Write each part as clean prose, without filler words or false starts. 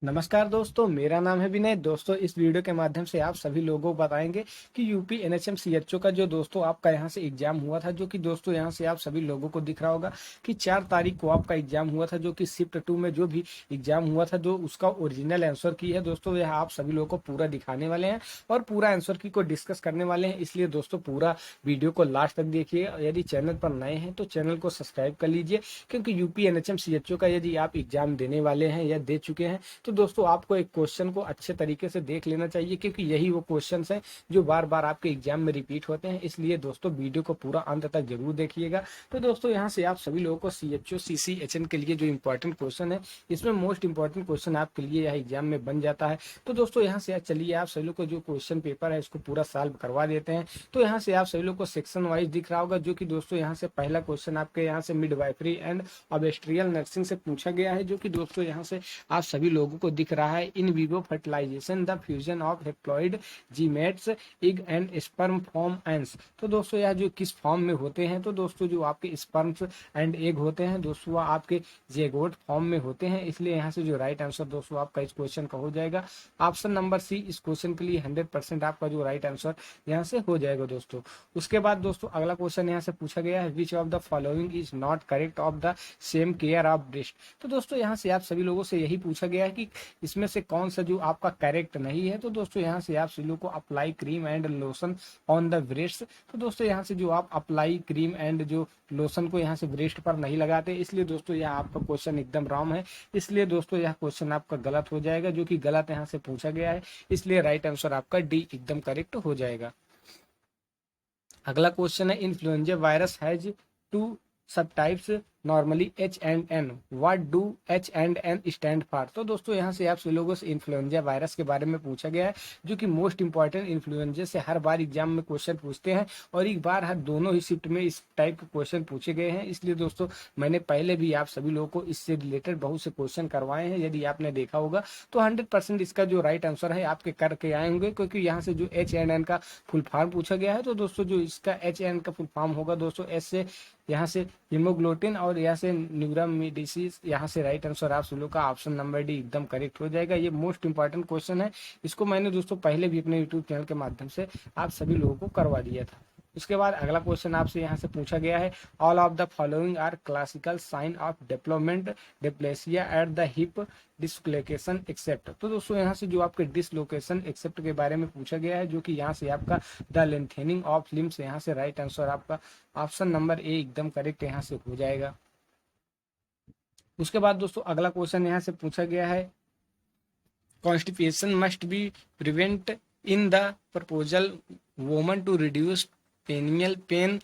नमस्कार दोस्तों, मेरा नाम है विनय। दोस्तों, इस वीडियो के माध्यम से आप सभी लोगों को बताएंगे कि यूपी एनएचएम सीएचओ का जो दोस्तों आपका यहाँ से एग्जाम हुआ था, जो कि दोस्तों यहाँ से आप सभी लोगों को दिख रहा होगा कि 4 तारीख को आपका एग्जाम हुआ था, जो कि शिफ्ट 2 में जो भी एग्जाम हुआ था, जो उसका ओरिजिनल आंसर की है दोस्तों, यह आप सभी लोगों को पूरा दिखाने वाले हैं और पूरा आंसर की को डिस्कस करने वाले हैं। इसलिए दोस्तों पूरा वीडियो को लास्ट तक देखिए। यदि चैनल पर नए हैं तो चैनल को सब्सक्राइब कर लीजिए, क्योंकि यूपी एनएचएम सीएचओ का यदि आप एग्जाम देने वाले हैं या दे चुके हैं तो दोस्तों आपको एक क्वेश्चन को अच्छे तरीके से देख लेना चाहिए, क्योंकि यही वो क्वेश्चंस हैं जो बार बार आपके एग्जाम में रिपीट होते हैं। इसलिए दोस्तों वीडियो को पूरा अंत तक जरूर देखिएगा। तो दोस्तों यहाँ से आप सभी लोगों को सीएचओ सीसीएचएन के लिए जो इंपॉर्टेंट क्वेश्चन है, इसमें मोस्ट इंपॉर्टेंट क्वेश्चन आपके लिए यह एग्जाम में बन जाता है। तो दोस्तों यहाँ से चलिए आप सभी लोग को जो क्वेश्चन पेपर है इसको पूरा सॉल्व करवा देते हैं। तो यहाँ से आप सभी लोग को सेक्शन वाइज दिख रहा होगा, जो कि दोस्तों यहाँ से पहला क्वेश्चन आपके यहाँ से मिडवाइफरी एंड ऑब्स्टेट्रियल नर्सिंग से पूछा गया है, जो कि दोस्तों यहाँ से आप सभी लोगों को दिख रहा है। In vivo fertilization the fusion of haploid gametes egg and sperm form एंस। तो दोस्तों यह जो किस फॉर्म में होते हैं, तो दोस्तों जो आपके स्पर्म्स एंड एग होते हैं दोस्तों वह आपके जेगोट फॉर्म में होते हैं। इसलिए यहाँ से जो राइट आंसर दोस्तों आपका इस क्वेश्चन का हो जाएगा ऑप्शन नंबर सी। इस क्वेश्चन के लिए 100% आपका जो राइट आंसर यहाँ से हो जाएगा दोस्तों। उसके बाद दोस्तों अगला क्वेश्चन यहाँ से पूछा गया है, which of the following is not correct of the same care of breast. तो दोस्तों यहाँ से आप सभी लोगों से यही पूछा गया है कि इसमें से कौन सा जो आपका करेक्ट नहीं है। तो दोस्तों यहाँ से आप सभी लोगों को apply cream and lotion on the breast. तो दोस्तों यहाँ से जो आप अप्लाई क्रीम एंड जो लोशन को यहाँ से ब्रेस्ट पर नहीं लगाते, इसलिए दोस्तों यह आपका क्वेश्चन एकदम रॉन्ग है। इसलिए दोस्तों यह क्वेश्चन आपका गलत हो जाएगा, जो कि गलत यहाँ से पूछा गया है। इसलिए राइट आंसर आपका डी एकदम करेक्ट हो जाएगा। अगला क्वेश्चन है, influenza virus has two subtypes normally H and N, what do H and N stand for. तो दोस्तों यहाँ से आप सभी लोगों से इन्फ्लुएंजा वायरस के बारे में पूछा गया है, जो कि मोस्ट इंपॉर्टेंट इन्फ्लुएंजा से हर बार एग्जाम में क्वेश्चन पूछते हैं और एक बार हर दोनों ही शिफ्ट में इस टाइप के क्वेश्चन पूछे गए हैं। इसलिए दोस्तों मैंने पहले भी आप सभी लोगों को इससे रिलेटेड बहुत से क्वेश्चन करवाए हैं। यदि आपने देखा होगा तो 100% इसका जो राइट आंसर है आपके करके आए होंगे, क्योंकि यहाँ से जो एच एंड एन का फुल फॉर्म पूछा गया है। तो दोस्तों जो इसका एच एन का फुल फॉर्म होगा दोस्तों, एस से यहाँ से हीमोग्लोटिन और यहाँ से न्यूरामिडिसिस। यहाँ से राइट आंसर आप सभी लोग का ऑप्शन नंबर डी एकदम करेक्ट हो जाएगा। ये मोस्ट इंपॉर्टेंट क्वेश्चन है, इसको मैंने दोस्तों पहले भी अपने यूट्यूब चैनल के माध्यम से आप सभी लोगों को करवा दिया था। उसके बाद अगला क्वेश्चन आपसे यहाँ से पूछा गया है, all of the following are classical sign of development dysplasia at the hip dislocation except. तो दोस्तों यहाँ से जो आपके डिसलोकेशन एक्सेप्ट के बारे में पूछा गया है, जो कि यहाँ से आपका द लेंथेनिंग ऑफ लिम्स। यहाँ से राइट आंसर आपका ऑप्शन नंबर ए एकदम करेक्ट यहाँ से हो जाएगा। उसके बाद दोस्तों अगला क्वेश्चन यहाँ से पूछा गया है, constipation must be prevent in the proposal woman to reduce perineal pain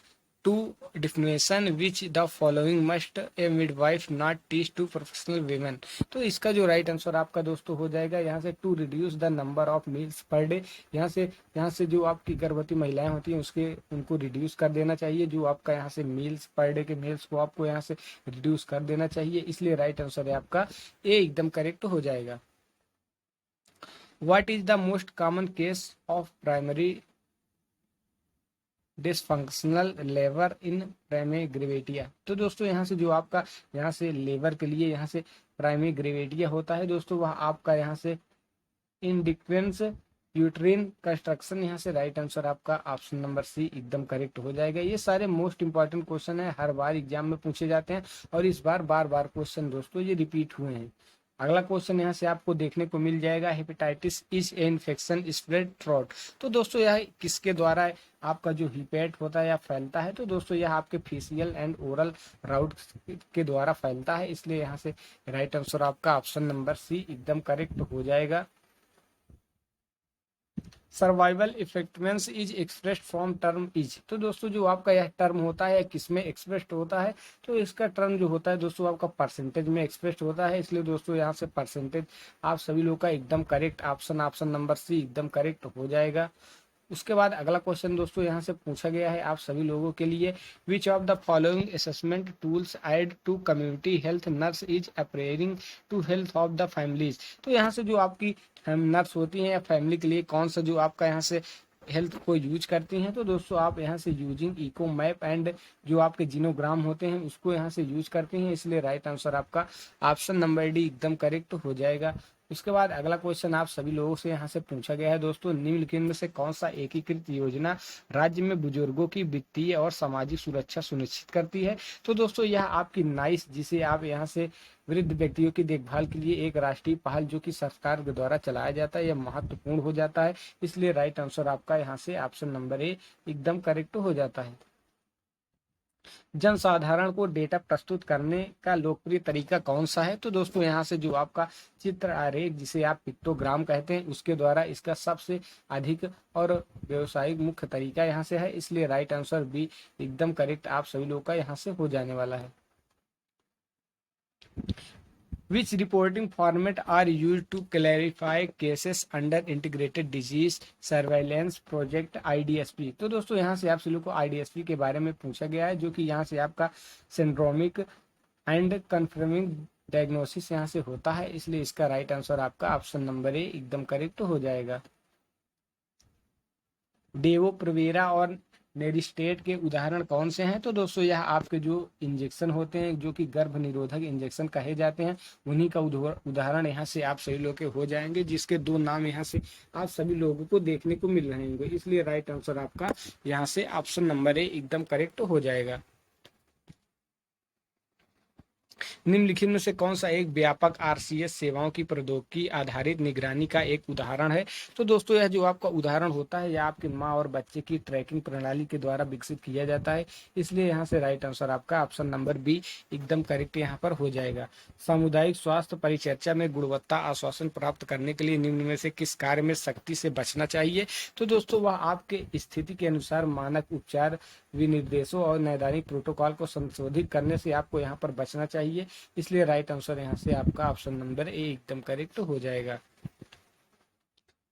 to defecation which the following must a midwife not teach to professional women. तो इसका जो राइट आंसर आपका दोस्तों हो जाएगा यहाँ से to reduce the number of meals per day. यहाँ से जो आपकी गर्भवती महिलाएं होती हैं उसके उनको रिड्यूस कर देना चाहिए। जो आपका यहाँ से मील्स पर डे के मील्स को आपको यहाँ से रिड्यूस कर देना चाहिए। इसलिए राइट आंसर है आपका ए एकदम करेक्ट हो जाएगा। What is the most common case of primary dysfunctional लेवर इन प्राइमरी ग्रेविटिया। तो दोस्तों यहाँ से जो आपका यहाँ से लेवर के लिए यहाँ से प्राइमरी ग्रेविटिया होता है दोस्तों, वह आपका यहाँ से इनडिक्वेंस यूट्रिन कंस्ट्रक्शन। यहाँ से राइट आंसर आपका ऑप्शन नंबर सी एकदम करेक्ट हो जाएगा। ये सारे मोस्ट इंपॉर्टेंट क्वेश्चन है, हर बार एग्जाम में पूछे जाते हैं और इस बार बार बार क्वेश्चन दोस्तों ये रिपीट हुए हैं। अगला क्वेश्चन यहाँ से आपको देखने को मिल जाएगा, hepatitis is a infection spread throat. तो दोस्तों यह किसके द्वारा आपका जो हिपेट होता है या फैलता है। तो दोस्तों यह आपके फेशियल एंड ओरल राउट के द्वारा फैलता है। इसलिए यहाँ से राइट आंसर आपका ऑप्शन नंबर सी एकदम करेक्ट हो जाएगा। Survival effectiveness is expressed from term is. तो दोस्तों जो आपका यह टर्म होता है किसमें एक्सप्रेस्ड होता है, तो इसका टर्म जो होता है दोस्तों आपका परसेंटेज में एक्सप्रेस्ड होता है। इसलिए दोस्तों यहाँ से परसेंटेज आप सभी लोग का एकदम करेक्ट ऑप्शन नंबर सी एकदम करेक्ट हो जाएगा। उसके बाद अगला क्वेश्चन दोस्तों यहाँ से पूछा गया है आप सभी लोगों के लिए, which of the following assessment tools aid to community health nurse is appearing to health of the families. तो यहाँ से जो आपकी नर्स होती हैं या फैमिली के लिए कौन सा जो आपका यहाँ से हेल्थ को यूज करती हैं। तो दोस्तों आप यहाँ से यूजिंग इको मैप एंड जो आपके जीनोग्राम होते हैं उसको यहाँ से यूज करती हैं। इसलिए राइट आंसर आपका ऑप्शन नंबर डी एकदम करेक्ट हो जाएगा। उसके बाद अगला क्वेश्चन आप सभी लोगों से यहाँ से पूछा गया है दोस्तों, निम्नलिखित में से कौन सा एकीकृत योजना राज्य में बुजुर्गों की वित्तीय और सामाजिक सुरक्षा सुनिश्चित करती है? तो दोस्तों यह आपकी नाइस, जिसे आप यहाँ से वृद्ध व्यक्तियों की देखभाल के लिए एक राष्ट्रीय पहल जो कि सरकार के द्वारा चलाया जाता है, यह महत्वपूर्ण हो जाता है। इसलिए राइट आंसर आपका यहाँ से ऑप्शन नंबर ए एकदम करेक्ट हो जाता है। जनसाधारण को डेटा प्रस्तुत करने का लोकप्रिय तरीका कौन सा है? तो दोस्तों यहाँ से जो आपका चित्र आरेख, जिसे आप पिक्टोग्राम कहते हैं, उसके द्वारा इसका सबसे अधिक और व्यवसायिक मुख्य तरीका यहाँ से है। इसलिए राइट आंसर बी एकदम करेक्ट आप सभी लोगों का यहाँ से हो जाने वाला है। Which reporting format are used to clarify cases under Integrated Disease Surveillance Project IDSP? तो दोस्तों यहाँ से आप सभी लोग को IDSP के बारे में पूछा गया है, जो कि यहाँ से आपका सिंड्रोमिक एंड कन्फर्मिंग डायग्नोसिस यहाँ से होता है। इसलिए इसका राइट आंसर आपका ऑप्शन नंबर ए एकदम करेक्ट हो जाएगा। डेवो प्रोवेरा और नेरिस्टेट के उदाहरण कौन से हैं? तो दोस्तों यह आपके जो इंजेक्शन होते हैं, जो कि गर्भ निरोधक इंजेक्शन कहे जाते हैं, उन्हीं का उदाहरण यहाँ से आप सभी लोग के हो जाएंगे, जिसके दो नाम यहाँ से आप सभी लोगों को देखने को मिल रहे होंगे। इसलिए राइट आंसर आपका यहाँ से ऑप्शन नंबर ए एकदम करेक्ट हो जाएगा। निम्नलिखित में से कौन सा एक व्यापक आरसीएस सेवाओं की प्रौद्योगिकी आधारित निगरानी का एक उदाहरण है? तो दोस्तों यह जो आपका उदाहरण होता है, यह आपके माँ और बच्चे की ट्रैकिंग प्रणाली के द्वारा विकसित किया जाता है। इसलिए यहाँ से राइट आंसर आपका ऑप्शन नंबर बी एकदम करेक्ट यहाँ पर हो जाएगा। सामुदायिक स्वास्थ्य परिचर्चा में गुणवत्ता आश्वासन प्राप्त करने के लिए निम्न में से किस कार्य में सख्ती से बचना चाहिए? तो दोस्तों वह आपके स्थिति के अनुसार मानक उपचार विनिर्देशों और नैदानिक प्रोटोकॉल को संशोधित करने से आपको यहाँ पर बचना चाहिए। इसलिए राइट आंसर यहाँ से आपका ऑप्शन नंबर ए एकदम करेक्ट हो जाएगा।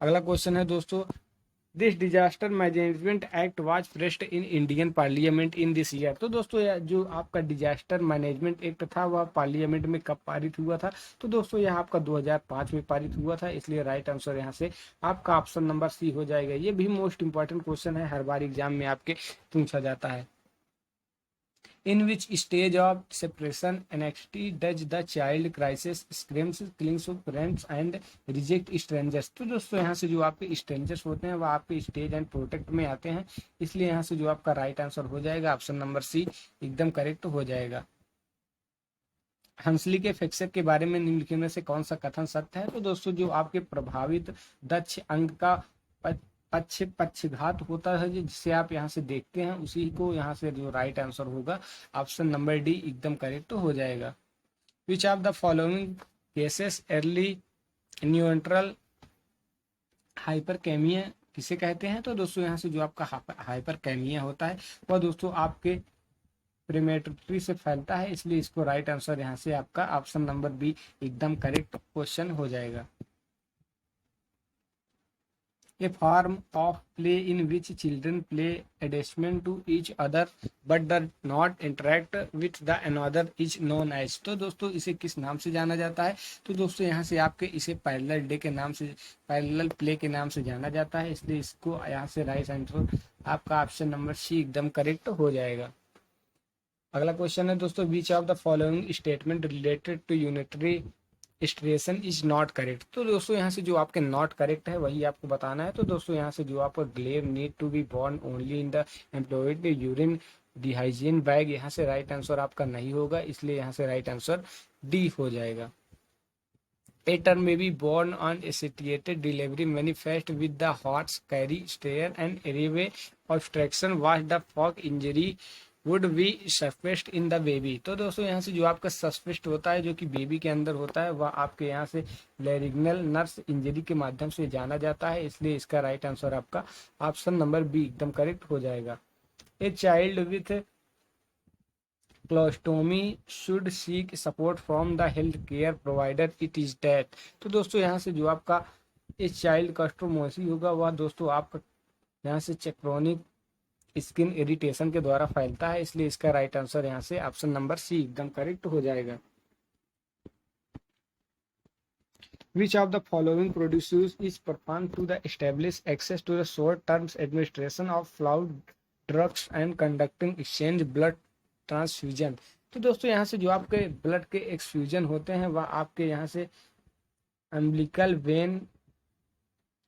अगला क्वेश्चन है दोस्तों, this disaster management act was pressed in Indian parliament in this year. तो दोस्तों यह जो आपका डिजास्टर मैनेजमेंट एक्ट था, वह पार्लियामेंट में कब पारित हुआ था? तो दोस्तों यह आपका 2005 में पारित हुआ था। इसलिए राइट आंसर यहाँ से आपका ऑप्शन नंबर सी हो जाएगा। ये भी मोस्ट इंपॉर्टेंट क्वेश्चन है, हर बार एग्जाम में आपके पूछा जाता है। In which stage of separation anxiety does the child crisis screams, clings to parents and reject strangers? तो दोस्तों यहाँ से जो आपके स्ट्रेंजर्स होते हैं, वह आपके स्टेज एंड प्रोटेक्ट में आते हैं। इसलिए यहाँ से जो आपका राइट आंसर हो जाएगा ऑप्शन नंबर सी एकदम करेक्ट हो जाएगा। हंसली के फ्रैक्चर के बारे में निम्नलिखित में से कौन सा कथन सत्य है? तो दोस्तों जो आपके प्रभावित दक्ष अंग का पक्षघात होता है, जिसे आप यहाँ से देखते हैं, उसी को यहाँ से जो राइट आंसर होगा ऑप्शन नंबर डी एकदम करेक्ट हो जाएगा। Which of the following causes early neutral hyperkalaemia किसे कहते हैं? तो दोस्तों यहाँ से जो आपका हाइपरकैमिया होता है, वह दोस्तों आपके प्रीमेटरी से फैलता है। इसलिए इसको राइट आंसर यहाँ से आपका ऑप्शन नंबर बी एकदम करेक्ट क्वेश्चन हो जाएगा। A form of play in which children play adjacent to each other but does not interact with the another is known as। तो दोस्तों इसे किस नाम से जाना जाता है? तो दोस्तों यहाँ से आपके इसे पैरेलल डे के नाम से, पैरेलल प्ले के नाम से जाना जाता है। इसलिए इसको यहाँ से राइट आंसर आपका ऑप्शन नंबर सी एकदम करेक्ट हो जाएगा। अगला क्वेश्चन है दोस्तों, which of the following statement related to unitary striation is not correct. तो दोस्तों यहाँ से जो आपके नॉट करेक्ट है वही आपको बताना है। तो दोस्तों यहाँ से जो आपको glove need to be worn only in the employed urine drainage bag, यहाँ से राइट आंसर आपका नहीं होगा। इसलिए यहाँ से राइट आंसर डी हो जाएगा। A term may be born on associated delivery manifest with the heart's carry, stare and airway obstruction was the fog injury would be suspected in the baby. तो दोस्तों यहाँ से जो आपका सस्पेस्ट होता है, जो कि बेबी के अंदर होता है, वह आपके यहाँ से लैरिंगल नर्स इंजरी के माध्यम से जाना जाता है। इसलिए इसका राइट आंसर आपका ऑप्शन नंबर बी एकदम करेक्ट हो जाएगा। A child with colostomy should seek support from the health care provider it is date. तो दोस्तों यहाँ से जो आपका ए चाइल्ड क्लोस्टोमोसी होगा, वह दोस्तों आपका यहाँ से चेक्रोनिक स्किन इरिटेशन के द्वारा फैलता है। इसलिए इसका राइट आंसर यहाँ से ऑप्शन नंबर सी एकदम करेक्ट हो जाएगा। Which of the following procedures is performed to the establish access to the short term administration of flawed drugs and conducting exchange blood transfusion? तो दोस्तों यहाँ से जो आपके ब्लड के एक्सफ्यूजन होते हैं, वह आपके यहाँ से अम्बिलिकल वेन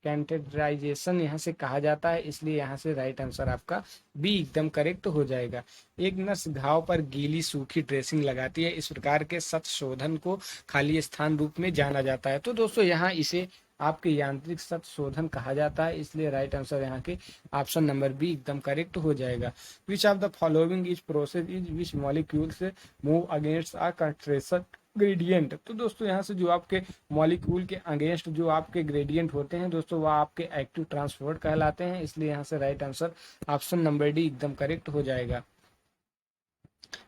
कैंटेटराइजेशन यहाँ से कहा जाता है, इसलिए यहाँ से राइट आंसर आपका बी एकदम करेक्ट हो जाएगा। एक नर्स घाव पर गीली सूखी ड्रेसिंग लगाती है, इस प्रकार के सत शोधन को खाली स्थान रूप में जाना जाता है। तो दोस्तों यहाँ इसे आपके यांत्रिक सत शोधन कहा जाता है, इसलिए राइट आंसर यहाँ के ऑप्शन नंबर बी एकदम करेक्ट हो जाएगा। Which of the following is process is which molecules move against a concentration gradient. तो दोस्तों यहाँ से जो आपके मॉलिक्यूल के अगेंस्ट जो आपके ग्रेडियंट होते हैं दोस्तों, वह आपके एक्टिव ट्रांसपोर्ट कहलाते हैं, इसलिए यहाँ से right answer option number D एकदम करेक्ट हो जाएगा।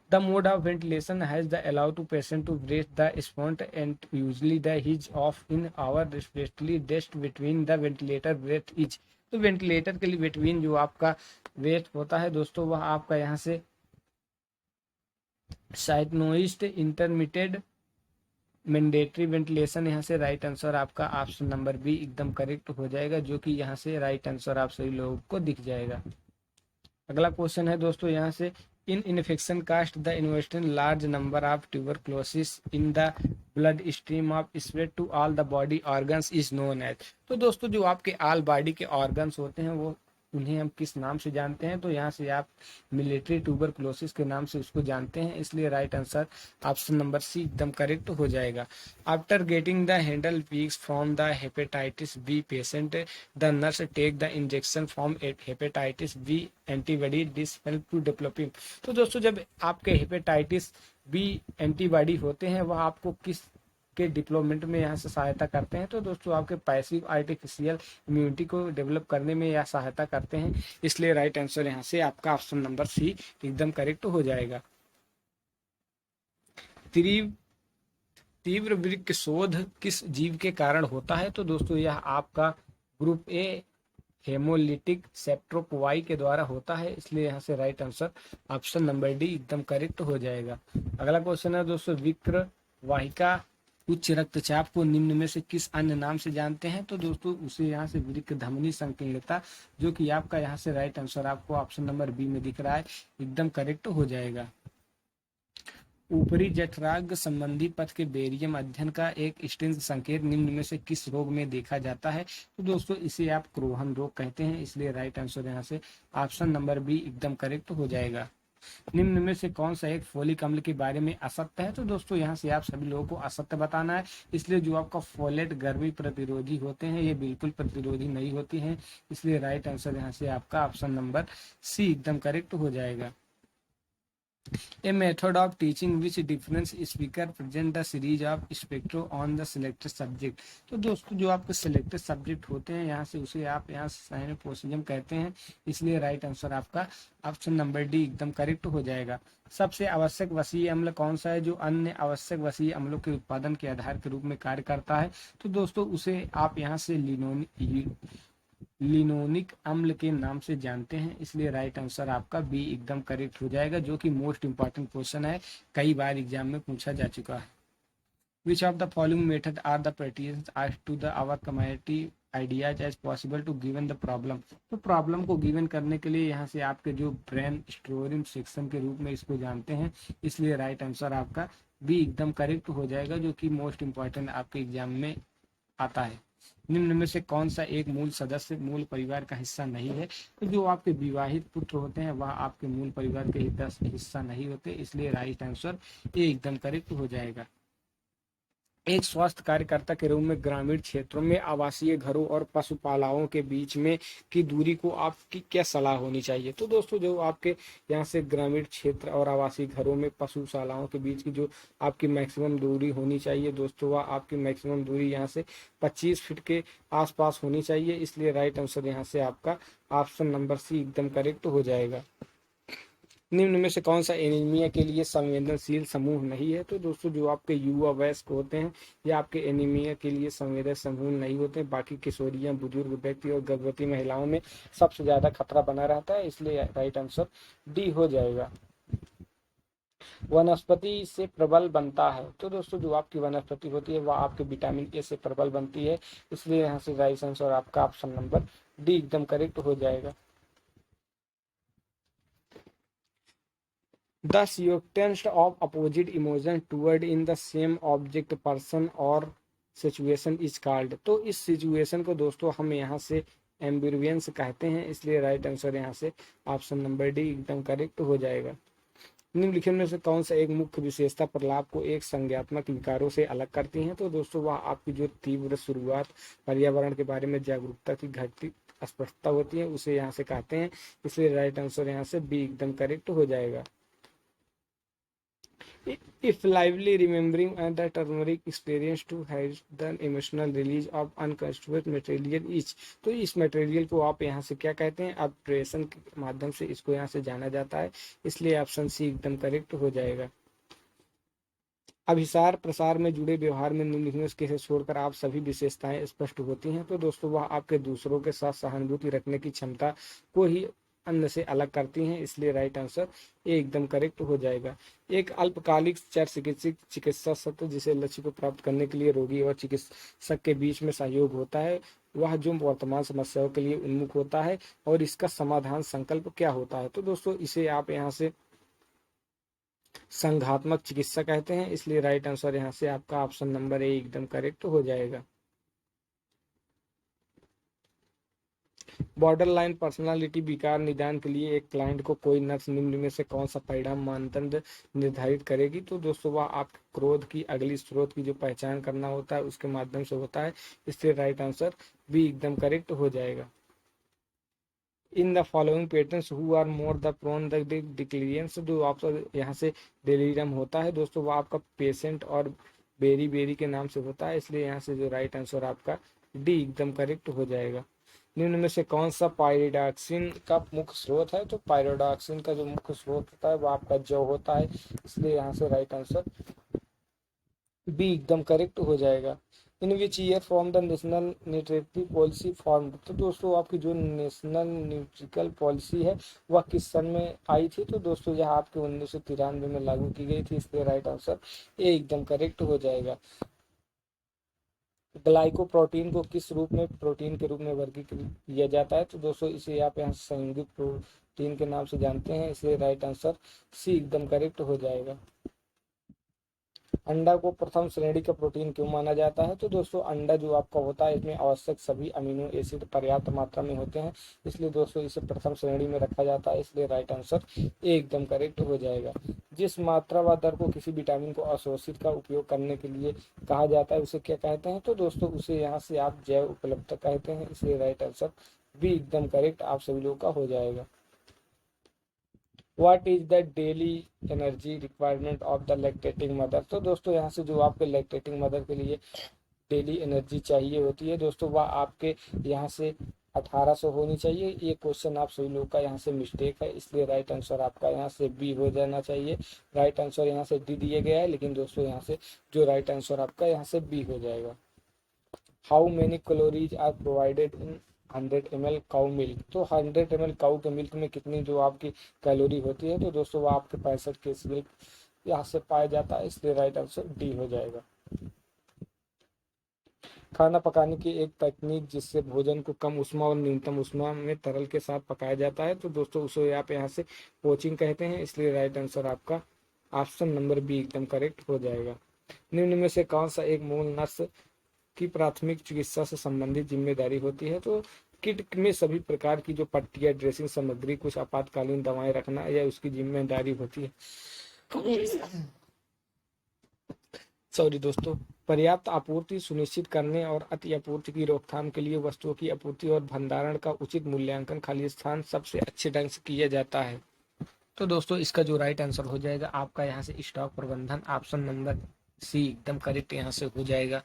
The mode of ventilation has the allow to patient to breathe the sponge and usually the hitch off in our respiratory dust between the ventilator breath is। तो ventilator के लिए between जो आपका breath होता है दोस्तों, वह आपका यहाँ से साइक्लोइस्ट इंटरमिटेड मैंडेटरी वेंटिलेशन, यहाँ से राइट आंसर आपका ऑप्शन नंबर बी एकदम करेक्ट हो जाएगा, जो कि यहाँ से राइट आंसर आप सभी लोगों को दिख जाएगा। अगला क्वेश्चन है दोस्तों यहाँ से, in infection caused the invasion large number of tuberculosis in the blood stream of spread to all the body organs is known as. तो दोस्तों जो आपके ऑल बॉडी के ऑर्गन्स होते हैं वो उन्हें हम किस नाम से जानते हैं, तो यहाँ से आप मिलिट्री ट्यूबरक्लोसिस के नाम से उसको जानते हैं, इसलिए right answer option number C एकदम करेक्ट हो जाएगा। After getting the handle weeks from the hepatitis B patient the nurse take the injection from hepatitis B antibody this help to developing. तो दोस्तों जब आपके हेपेटाइटिस बी एंटीबॉडी होते हैं वह आपको किस के डिप्लोमेंट में यहाँ से सहायता करते हैं, तो दोस्तों आपके पैसिव आर्टिफिशियल इम्यूनिटी को डेवलप करने में यह सहायता करते हैं, इसलिए राइट आंसर यहाँ से आपका ऑप्शन नंबर सी एकदम करेक्ट हो जाएगा। तीव्र वृक्क शोध किस जीव के कारण होता है, तो दोस्तों यह आपका ग्रुप ए हेमोलिटिक सेप्ट्रोपोवाई के द्वारा होता है, इसलिए यहाँ से right answer option number D एकदम करेक्ट हो जाएगा। अगला क्वेश्चन है दोस्तों, विक्र वाहिका उच्च रक्तचाप को निम्न में से किस अन्य नाम से जानते हैं, तो दोस्तों उसे यहाँ से वृक्क धमनी संकीर्णता, जो कि आपका यहाँ से राइट आंसर आपको ऑप्शन नंबर बी में दिख रहा है, एकदम करेक्ट हो जाएगा। ऊपरी जठराग्र संबंधी पथ के बेरियम अध्ययन का एक स्टेंस संकेत निम्न में से किस रोग में देखा जाता है, तो दोस्तों इसे आप क्रोहन रोग कहते हैं, इसलिए राइट आंसर यहाँ से ऑप्शन नंबर बी एकदम करेक्ट हो जाएगा। निम्न में से कौन सा एक फोलिक अम्ल के बारे में असत्य है, तो दोस्तों यहाँ से आप सभी लोगों को असत्य बताना है, इसलिए जो आपका फोलेट गर्मी प्रतिरोधी होते हैं ये बिल्कुल प्रतिरोधी नहीं होती हैं, इसलिए राइट आंसर यहाँ से आपका ऑप्शन नंबर सी एकदम करेक्ट हो जाएगा। A method of teaching which different speaker present the series of spectro on the selected subject। तो दोस्तों जो आपके selected subject होते हैं यहाँ से उसे आप यहाँ साइनोपोसिजम कहते हैं, इसलिए राइट आंसर आपका ऑप्शन नंबर डी एकदम करेक्ट हो जाएगा। सबसे आवश्यक वसीय अम्ल कौन सा है जो अन्य आवश्यक वसीय अम्लों के उत्पादन के आधार के रूप में कार्य करता है, तो दोस्तों उसे आप यहाँ से लिनोनिक अम्ल के नाम से जानते हैं, इसलिए राइट आंसर आपका बी एकदम करेक्ट हो जाएगा, जो कि मोस्ट इंपॉर्टेंट क्वेश्चन है, कई बार एग्जाम में पूछा जा चुका है। Which of the following method are the practice asked to the our community ideas as possible to given the problem. तो प्रॉब्लम को गिवन करने के लिए यहाँ से आपके जो ब्रेन स्टोरिंग सेक्शन के रूप में इसको जानते हैं, इसलिए राइट आंसर आपका बी एकदम करेक्ट हो जाएगा, जो कि मोस्ट इंपॉर्टेंट आपके एग्जाम में आता है। निम्न में से कौन सा एक मूल सदस्य मूल परिवार का हिस्सा नहीं है, तो जो आपके विवाहित पुत्र होते हैं वह आपके मूल परिवार के हिस्सा नहीं होते, इसलिए राइट आंसर ए एकदम करेक्ट हो जाएगा। एक स्वास्थ्य कार्यकर्ता के रूप में ग्रामीण क्षेत्रों में आवासीय घरों और पशुपालकों के बीच में की दूरी को आपकी क्या सलाह होनी चाहिए, तो दोस्तों जो आपके यहाँ से ग्रामीण क्षेत्र और आवासीय घरों में पशुशालाओं के बीच की जो आपकी मैक्सिमम दूरी होनी चाहिए दोस्तों, वह आपकी मैक्सिमम दूरी यहाँ से 25 फीट के आसपास होनी चाहिए, इसलिए राइट आंसर यहाँ से आपका ऑप्शन नंबर सी एकदम करेक्ट हो जाएगा। निम्न में से कौन सा एनीमिया के लिए संवेदनशील समूह नहीं है, तो दोस्तों जो आपके युवा वयस्क होते हैं ये आपके एनीमिया के लिए संवेदनशील समूह नहीं होते, बाकी किशोरियां, बुजुर्ग व्यक्ति और गर्भवती महिलाओं में सबसे ज्यादा खतरा बना रहता है, इसलिए राइट आंसर डी हो जाएगा। वनस्पति से प्रबल बनता है, तो दोस्तों जो आपकी वनस्पति होती है वह आपके विटामिन ए से प्रबल बनती है, इसलिए यहाँ से राइट आंसर आपका ऑप्शन नंबर डी एकदम करेक्ट हो जाएगा। The sequence of opposite emotions toward in the same object, person or situation is called. तो इस सिचुएशन को दोस्तों हम यहाँ से एम्बिवेलेंस कहते हैं, इसलिए राइट आंसर यहाँ से ऑप्शन नंबर डी एकदम करेक्ट हो जाएगा। निम्नलिखित में से कौन सा एक मुख्य विशेषता प्रलाप को एक संज्ञात्मक विकारों से अलग करती है? तो दोस्तों वह आपकी जो तीव्र शुरुआत, पर्यावरण के बारे में जागरूकता की घटती स्पष्टता होती है, उसे यहाँ से कहते हैं, इसलिए राइट आंसर यहाँ से बी एकदम करेक्ट हो जाएगा। If lively remembering and the turmeric experience to has the emotional release of unconstituted material is, तो इस मटेरियल को आप यहाँ से क्या कहते हैं? अल्ट्रेशन के माध्यम से इसको यहाँ से जाना जाता है, इसलिए ऑप्शन सी एकदम करेक्ट हो जाएगा। अभिसार प्रसार में जुड़े व्यवहार में निम्नलिखित के छोड़कर आप सभी विशेषताएं स्पष्ट होती हैं। तो दोस्तों वह आपके दूसरों के साथ सहानुभूति रखने की क्षमता को ही अन्य से अलग करती हैं, इसलिए राइट आंसर ए एकदम करेक्ट हो जाएगा। एक अल्पकालिक चर चिकित्सक चिकित्सा सत्र जिसे लक्ष्य को प्राप्त करने के लिए रोगी और चिकित्सक के बीच में सहयोग होता है, वह जो वर्तमान समस्याओं के लिए उन्मुख होता है और इसका समाधान संकल्प क्या होता है? तो दोस्तों इसे आप यहाँ से संघात्मक चिकित्सा कहते हैं, इसलिए राइट आंसर यहाँ से आपका ऑप्शन नंबर ए एकदम करेक्ट हो जाएगा। बॉर्डर लाइन पर्सनालिटी विकार निदान के लिए एक क्लाइंट को कोई नर्स निम्न में से कौन सा परिणाम मानदंड निर्धारित करेगी? तो दोस्तों वह आपके क्रोध की अगली स्रोत की जो पहचान करना होता है उसके माध्यम से होता है, इसलिए राइट आंसर बी एकदम करेक्ट हो जाएगा। In the following patients who are more the prone the clearance, जो आपका यहाँ से डेलीरियम होता है दोस्तों वो आपका पेशेंट और बेरी बेरी के नाम से होता है, इसलिए यहाँ से जो राइट आंसर आपका डी एकदम करेक्ट हो जाएगा। निम्न में से कौन सा पायरिडॉक्सिन का मुख्य स्रोत है? तो पायरिडॉक्सिन का जो मुख्य स्रोत होता है वो आपका जौ होता है, इसलिए यहाँ से राइट आंसर बी एकदम करेक्ट हो जाएगा। In which year from the national nutritive policy form, तो दोस्तों आपकी जो नेशनल न्यूट्रिकल पॉलिसी है वह किस सन में आई थी? तो दोस्तों यह आपके 1993 में लागू की गई थी, इसलिए राइट आंसर ए एकदम करेक्ट हो जाएगा। ग्लाइकोप्रोटीन को किस रूप में प्रोटीन के रूप में वर्गीकृत किया जाता है? तो दोस्तों इसे आप यहाँ संयुक्त प्रोटीन के नाम से जानते हैं, इसलिए राइट आंसर सी एकदम करेक्ट हो जाएगा। अंडा को प्रथम श्रेणी का प्रोटीन क्यों माना जाता है? तो दोस्तों अंडा जो आपका होता है इसमें आवश्यक सभी अमीनो एसिड पर्याप्त मात्रा में होते हैं, इसलिए दोस्तों इसे प्रथम श्रेणी में रखा जाता है, इसलिए राइट आंसर ए एकदम करेक्ट हो जाएगा। जिस मात्रा व दर को किसी विटामिन को अवशोषित का उपयोग करने के लिए कहा जाता है उसे क्या कहते हैं? तो दोस्तों उसे यहाँ से आप जैव उपलब्धता कहते हैं, इसलिए राइट आंसर बी एकदम करेक्ट आप सभी लोगों का हो जाएगा। What is the daily energy requirement of the lactating mother, तो दोस्तों यहाँ से जो आपके लैक्टेटिंग मदर के लिए डेली एनर्जी चाहिए होती है दोस्तों वह आपके यहाँ से 1800 होनी चाहिए। ये क्वेश्चन आप सभी लोगों का यहाँ से मिस्टेक है, इसलिए राइट आंसर आपका यहाँ से बी हो जाना चाहिए। राइट आंसर यहाँ से डी दिया गया है, लेकिन दोस्तों यहाँ से जो राइट आंसर आपका यहाँ से बी हो जाएगा। How many calories are provided in 100 ml cow milk, तो 100 ml काउ के मिल्क में कितनी जो आपकी कैलोरी होती है? तो दोस्तों वो आपके 65 केस मिल्क यहाँ से पाया जाता है, इसलिए राइट आंसर डी हो जाएगा। खाना पकाने की एक तकनीक जिससे भोजन को कम उष्मा और न्यूनतम उष्मा में तरल के साथ पकाया जाता है, तो दोस्तों उसे आप यहाँ से पोचिंग कहते हैं, इसलिए राइट आंसर आपका ऑप्शन नंबर बी एकदम करेक्ट हो जाएगा। निम्न में से कौन सा एक मूल नर्स की प्राथमिक चिकित्सा से संबंधित जिम्मेदारी होती है? तो किट में सभी प्रकार की जो पट्टियाँ, ड्रेसिंग सामग्री, कुछ आपातकालीन दवाएं रखना यह उसकी जिम्मेदारी होती है। सॉरी दोस्तों, पर्याप्त आपूर्ति सुनिश्चित करने और अति आपूर्ति की रोकथाम के लिए वस्तुओं की आपूर्ति और भंडारण का उचित मूल्यांकन खाली स्थान सबसे अच्छे ढंग से किया जाता है। तो दोस्तों इसका जो राइट आंसर हो जाएगा आपका यहाँ से स्टॉक प्रबंधन, ऑप्शन नंबर सी एकदम करेक्ट यहाँ से हो जाएगा।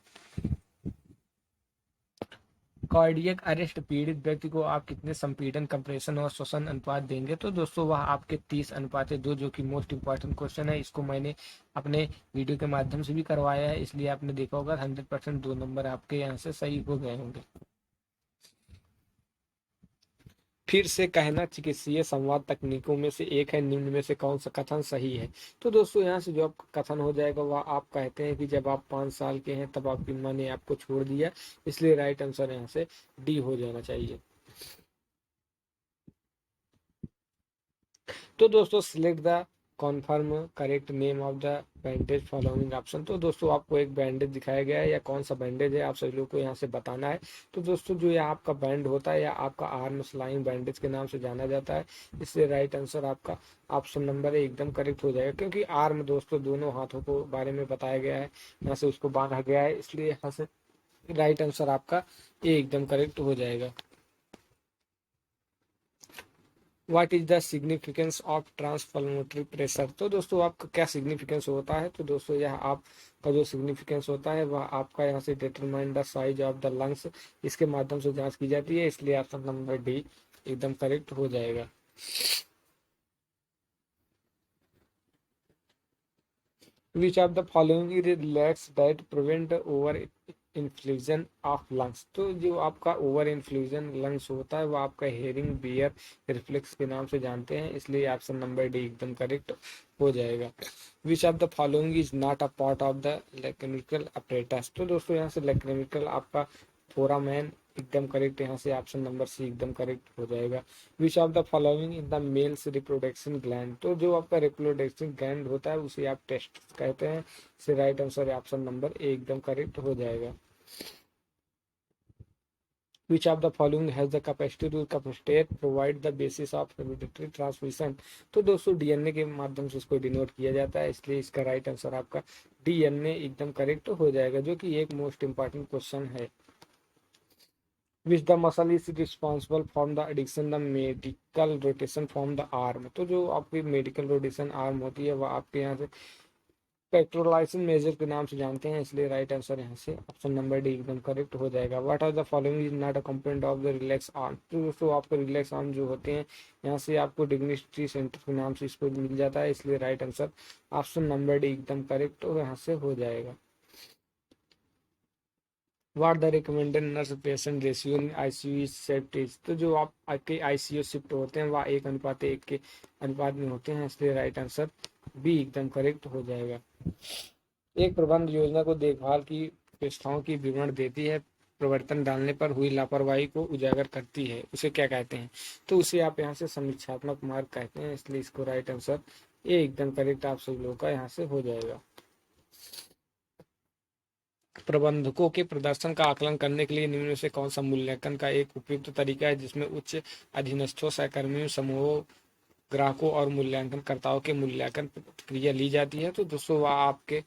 कार्डियक अरेस्ट पीड़ित व्यक्ति को आप कितने संपीड़न, कंप्रेशन और श्वसन अनुपात देंगे? तो दोस्तों वह आपके 30:2, जो कि मोस्ट इंपॉर्टेंट क्वेश्चन है। इसको मैंने अपने वीडियो के माध्यम से भी करवाया है, इसलिए आपने देखा होगा 100% 2 नंबर आपके यहाँ से सही हो गए होंगे। फिर से कहना चिकित्सीय संवाद तकनीकों में से एक है, निम्न में से कौन सा कथन सही है? तो दोस्तों यहाँ से जो आपका कथन हो जाएगा वह आप कहते हैं कि जब आप 5 साल के हैं तब आपकी माँ ने आपको छोड़ दिया, इसलिए राइट आंसर यहाँ से डी हो जाना चाहिए। तो दोस्तों select the confirm correct name of the bandage following option. तो दोस्तों आपको एक बैंडेज दिखाया गया है या कौन सा बैंडेज है आप सभी लोग को यहाँ से बताना है। तो दोस्तों जो ये आपका बैंड होता है या आपका आर्म स्लाइंग बैंडेज के नाम से जाना जाता है, इसलिए राइट आंसर आपका ऑप्शन नंबर ए एकदम करेक्ट हो जाएगा, क्योंकि आर्म दोस्तों दोनों हाथों को बारे में बताया गया है, यहाँ से उसको बांधा गया है, इसलिए यहाँ से राइट आंसर आपका ए एकदम करेक्ट हो जाएगा। What is the significance of transpulmonary pressure. तो दोस्तों आपका क्या सिग्निफिकेंस होता है। तो दोस्तों यह आपका जो सिग्निफिकेंस होता है वह आपका यहाँ से determine the size of the lungs, इसके माध्यम से जांच की जाती है, इसलिए ऑप्शन नंबर डी एकदम करेक्ट हो जाएगा। Which of the following is relax that prevent over inflation of lungs. तो जो आपका ओवर इन्फ्लूजन लंग्स होता है वो आपका हेयरिंग बियर रिफ्लेक्स के नाम से जानते हैं, इसलिए ऑप्शन नंबर डी एकदम करेक्ट हो जाएगा। Which of the following is not a part of the lacrimal apparatus. तो दोस्तों यहाँ से लेक्रिमिकल आपका फोरामेन एकदम करेक्ट, यहाँ से ऑप्शन नंबर सी एकदम करेक्ट हो जाएगा। Which of the following in the mails reproduction gland. तो जो आपका रिप्रोडक्शन ग्लैंड होता है उसे आप टेस्ट कहते हैं, से right answer option number A एकदम करेक्ट हो जाएगा। Which of the following has the capacity to capacitate provide the basis of hereditary transmission। तो दोस्तों डीएनए के माध्यम से इसको डिनोट किया जाता है, इसलिए इसका राइट आंसर आपका डीएनए एकदम करेक्ट हो जाएगा, जो कि एक मोस्ट इंपॉर्टेंट क्वेश्चन है। Which the muscle is responsible from the addiction the medical rotation from the arm. तो जो आपकी मेडिकल रोटेशन आर्म होती है वह आपके यहाँ से पेट्रोलाइसिस मेजर के नाम से जानते हैं, इसलिए राइट आंसर यहाँ से ऑप्शन नंबर डी एकदम करेक्ट हो जाएगा। What are the following is not a component of the relax arm. तो दोस्तों आपको रिलैक्स आर्म जो होते हैं यहाँ से आपको डिग्निटी सेंटर के नाम से इसको मिल जाता है, इसलिए right answer option number D एकदम करेक्ट और यहाँ से हो जाएगा। What the recommended nurse patient ratio in ICU shift is. तो जो आप आपके आईसीयू शिफ्ट होते हैं वह 1:1 के अनुपात में होते हैं, इसलिए राइट आंसर बी एकदम करेक्ट हो जाएगा। एक प्रबंध योजना को देखभाल की व्यवस्थाओं की विवरण देती है, प्रवर्तन डालने पर हुई लापरवाही को उजागर करती है, उसे क्या कहते हैं। तो उसे आप यहाँ से समीक्षात्मक मार्ग कहते हैं, इसलिए इसको राइट आंसर ए एकदम करेक्ट आप सभी लोगों का यहाँ से हो जाएगा। प्रबंधकों के प्रदर्शन का आकलन करने के लिए निम्न में से कौन सा मूल्यांकन का एक उपयुक्त तरीका है, जिसमें उच्च अधीनस्थों सहकर्मियों समूहों ग्राहकों और मूल्यांकनकर्ताओं के मूल्यांकन प्रक्रिया ली जाती है। तो दोस्तों वह आपके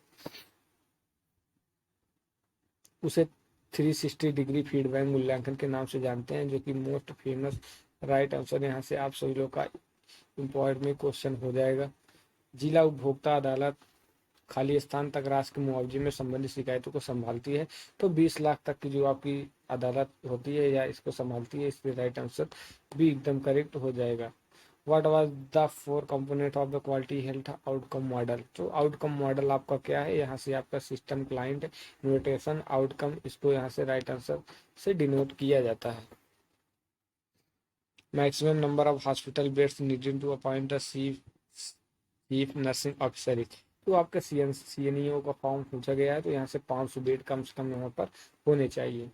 उसे 360 डिग्री फीडबैक मूल्यांकन के नाम से जानते हैं, जो कि मोस्ट फेमस राइट आंसर यहाँ से आप सभी लोग का इम्पॉर्टेंट में क्वेश्चन हो जाएगा। जिला उपभोक्ता अदालत खाली स्थान तक राशि के मुआवजे में संबंधित शिकायतों को संभालती है। तो 20 लाख तक की जो आपकी अदालत होती है या इसको संभालती है, इसलिए राइट आंसर भी एकदम करेक्ट हो जाएगा। What was the 4 component of the quality health outcome model. तो आउटकम मॉडल आपका क्या है, यहाँ से आपका सिस्टम क्लाइंट इन्विटेशन आउटकम, इसको यहाँ से राइट आंसर से डिनोट किया जाता है। Maximum number of hospital beds needed to appoint the chief nursing officer. तो आपका सीएनईओ का फॉर्म पूछा गया है, तो यहाँ से 500 बेड कम से कम यहाँ पर होने चाहिए।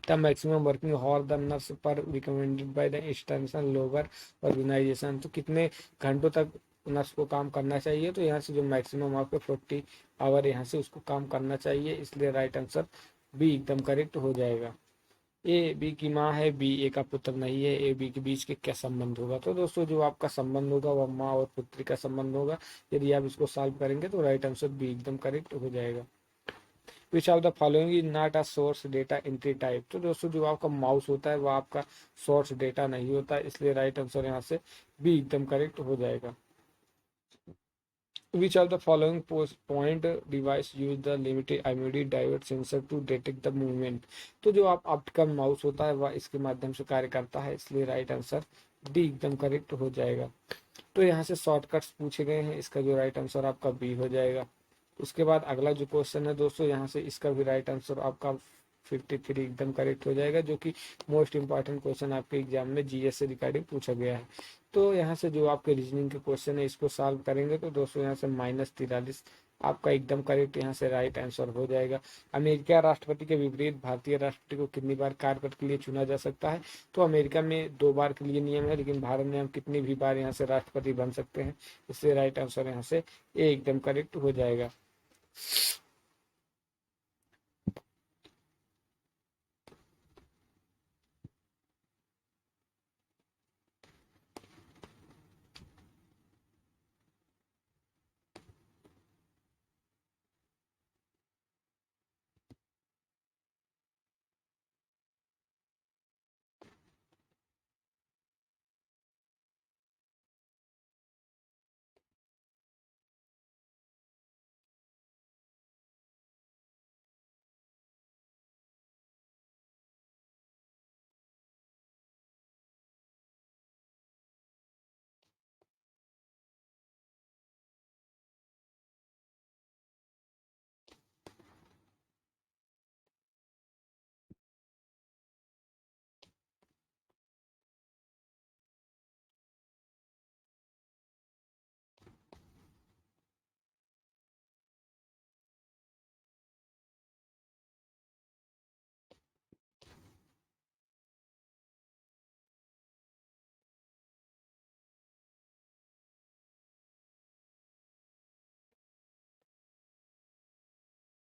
The maximum working hour the nurse per recommended by the international labour organisation. तो कितने घंटों तक नर्स को काम करना चाहिए, तो यहाँ से जो मैक्सिमम आपको 40 आवर यहाँ से उसको काम करना चाहिए, इसलिए राइट आंसर बी एकदम करेक्ट हो जाएगा। ए बी की माँ है, बी ए का पुत्र नहीं है, ए बी के बीच के क्या संबंध होगा। तो दोस्तों जो आपका संबंध होगा वह माँ और पुत्री का संबंध होगा, यदि आप इसको सॉल्व करेंगे तो राइट आंसर बी एकदम करेक्ट हो जाएगा। Which of the following is not a source data entry type. तो दोस्तों जो आपका माउस होता है वह आपका सोर्स डेटा नहीं होता, इसलिए राइट आंसर यहाँ से बी एकदम करेक्ट हो जाएगा। Which of the following point device use the limited immediate divert sensor to detect the movement। तो जो आप ऑप्टिकल माउस होता है वह इसके माध्यम से कार्य करता है, इसलिए राइट आंसर डी एकदम करेक्ट हो जाएगा। तो यहाँ से शॉर्टकट्स पूछे गए हैं, इसका जो राइट आंसर आपका बी हो जाएगा। उसके बाद अगला जो क्वेश्चन है दोस्तों, यहाँ से इसका भी राइट आंसर आपका 53 एकदम करेक्ट हो जाएगा, जो कि मोस्ट इंपॉर्टेंट क्वेश्चन आपके एग्जाम में जीएस से रिगार्डिंग पूछा गया है। तो यहाँ से जो आपके रीजनिंग के क्वेश्चन है इसको सॉल्व करेंगे तो दोस्तों यहाँ से -43 आपका एकदम करेक्ट यहाँ से राइट आंसर हो जाएगा। अमेरिका राष्ट्रपति के विपरीत भारतीय राष्ट्रपति को कितनी बार कार्यकाल के लिए चुना जा सकता है? तो अमेरिका में 2 बार के लिए नियम है, लेकिन भारत में हम कितनी भी बार यहाँ से राष्ट्रपति बन सकते हैं। इससे राइट आंसर यहाँ से ए एकदम करेक्ट हो जाएगा।